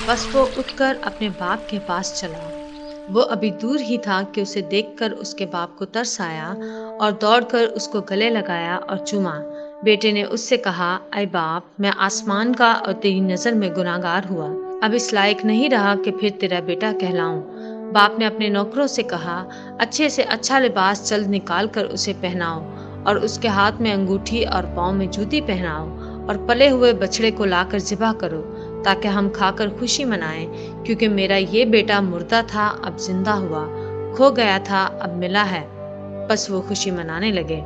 बस वो उठकर अपने बाप के पास चला। वो अभी दूर ही था कि उसे देखकर उसके बाप को तरस आया और दौड़कर उसको गले लगाया और चूमा। बेटे ने उससे कहा, अय बाप, मैं आसमान का और तेरी नजर में गुनाहगार हुआ। अब इस लायक नहीं रहा कि फिर तेरा बेटा कहलाऊं। बाप ने अपने नौकरों से कहा, अच्छे से अच्छा लिबास जल्द निकाल कर उसे पहनाओ और उसके हाथ में अंगूठी और पाँव में जूती पहनाओ और पले हुए बछड़े को लाकर ज़िबा करो, ताकि हम खाकर खुशी मनाएं, क्योंकि मेरा ये बेटा मुर्दा था अब जिंदा हुआ, खो गया था अब मिला है। बस वो खुशी मनाने लगे।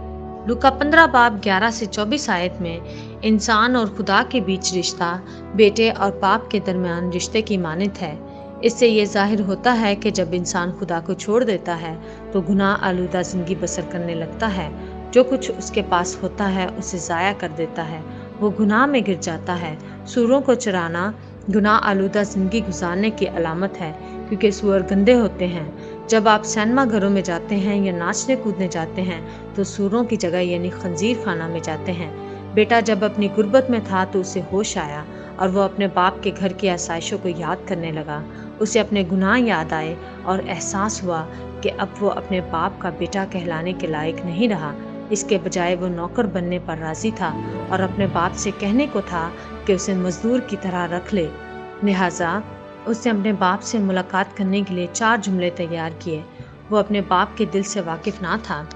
लूका 15 बाब 11 से 24 आयत में इंसान और खुदा के बीच रिश्ता बेटे और बाप के दरमियान रिश्ते की मानद है। इससे ये जाहिर होता है कि जब इंसान खुदा को छोड़ देता है तो गुनाह आलूदा जिंदगी बसर करने लगता है। जो कुछ उसके पास होता है उसे ज़ाया कर देता है, वो गुनाह में गिर जाता है। सूरों को चराना गुनाह आलूदा जिंदगी गुजारने की अलामत है, क्योंकि सूअर गंदे होते हैं। जब आप सिनेमा घरों में जाते हैं या नाचने कूदने जाते हैं तो सूरों की जगह यानी खंजीर खाना में जाते हैं। बेटा जब अपनी गुर्बत में था तो उसे होश आया और वो अपने बाप के घर की आसाइशों को याद करने लगा। उसे अपने गुनाह याद आए और एहसास हुआ कि अब वो अपने बाप का बेटा कहलाने के लायक नहीं रहा। इसके बजाय वो नौकर बनने पर राजी था और अपने बाप से कहने को था कि उसे मजदूर की तरह रख ले। लिहाजा उसने अपने बाप से मुलाकात करने के लिए 4 जुमले तैयार किए। वो अपने बाप के दिल से वाकिफ ना था।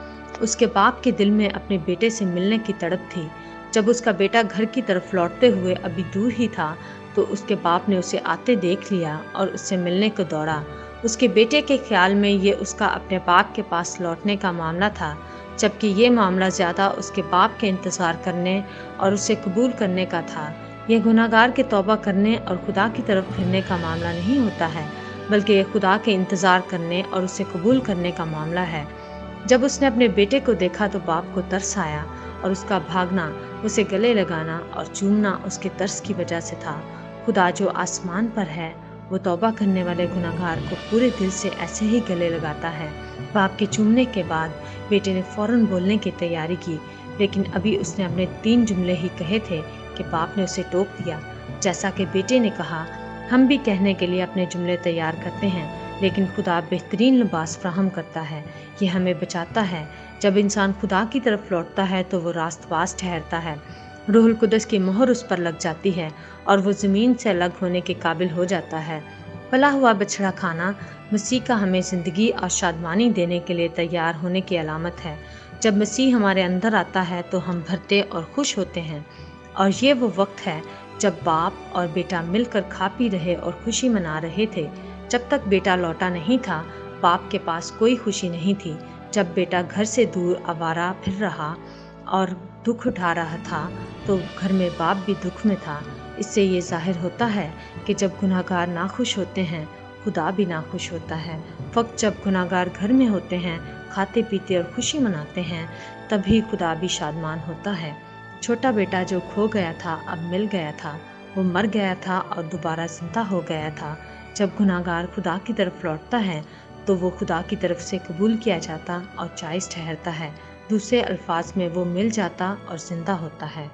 उसके बाप के दिल में अपने बेटे से मिलने की तड़प थी। जब उसका बेटा घर की तरफ लौटते हुए अभी दूर ही था तो उसके बाप ने उसे आते देख लिया और उससे मिलने को दौड़ा। उसके बेटे के ख्याल में ये उसका अपने बाप के पास लौटने का मामला था, जबकि ये मामला ज़्यादा उसके बाप के इंतज़ार करने और उसे कबूल करने का था। यह गुनाहगार के तौबा करने और खुदा की तरफ फिरने का मामला नहीं होता है, बल्कि यह खुदा के इंतज़ार करने और उसे कबूल करने का मामला है। जब उसने अपने बेटे को देखा तो बाप को तरस आया और उसका भागना, उसे गले लगाना और चूमना उसके तरस की वजह से था। खुदा जो आसमान पर है वो तौबा करने वाले गुनाहगार को पूरे दिल से ऐसे ही गले लगाता है। बाप के चूमने के बाद बेटे ने फौरन बोलने की तैयारी की, लेकिन अभी उसने अपने 3 जुमले ही कहे थे कि बाप ने उसे टोक दिया। जैसा कि बेटे ने कहा, हम भी कहने के लिए अपने जुमले तैयार करते हैं, लेकिन खुदा बेहतरीन लिबास फ्राहम करता है। ये हमें बचाता है। जब इंसान खुदा की तरफ लौटता है तो वो रास्तबाज ठहरता है। रूहुल कुदस की मोहर उस पर लग जाती है और वो ज़मीन से अलग होने के काबिल हो जाता है। पला हुआ बछड़ा खाना मसीह का हमें ज़िंदगी और शादमानी देने के लिए तैयार होने की अलामत है। जब मसीह हमारे अंदर आता है तो हम भरते और खुश होते हैं, और ये वो वक्त है जब बाप और बेटा मिलकर खा पी रहे और खुशी मना रहे थे। जब तक बेटा लौटा नहीं था, बाप के पास कोई खुशी नहीं थी। जब बेटा घर से दूर आवारा फिर रहा और दुख उठा रहा था तो घर में बाप भी दुख में था। इससे ये जाहिर होता है कि जब गुनाहगार नाखुश होते हैं, खुदा भी नाखुश होता है। वक्त जब गुनाहगार घर में होते हैं, खाते पीते और खुशी मनाते हैं, तभी खुदा भी शादमान होता है। छोटा बेटा जो खो गया था अब मिल गया था। वो मर गया था और दोबारा जिंदा हो गया था। जब गुनाहगार खुदा की तरफ लौटता है तो वो खुदा की तरफ से कबूल किया जाता और जायज़ ठहरता है। दूसरे अल्फाज में वो मिल जाता और जिंदा होता है।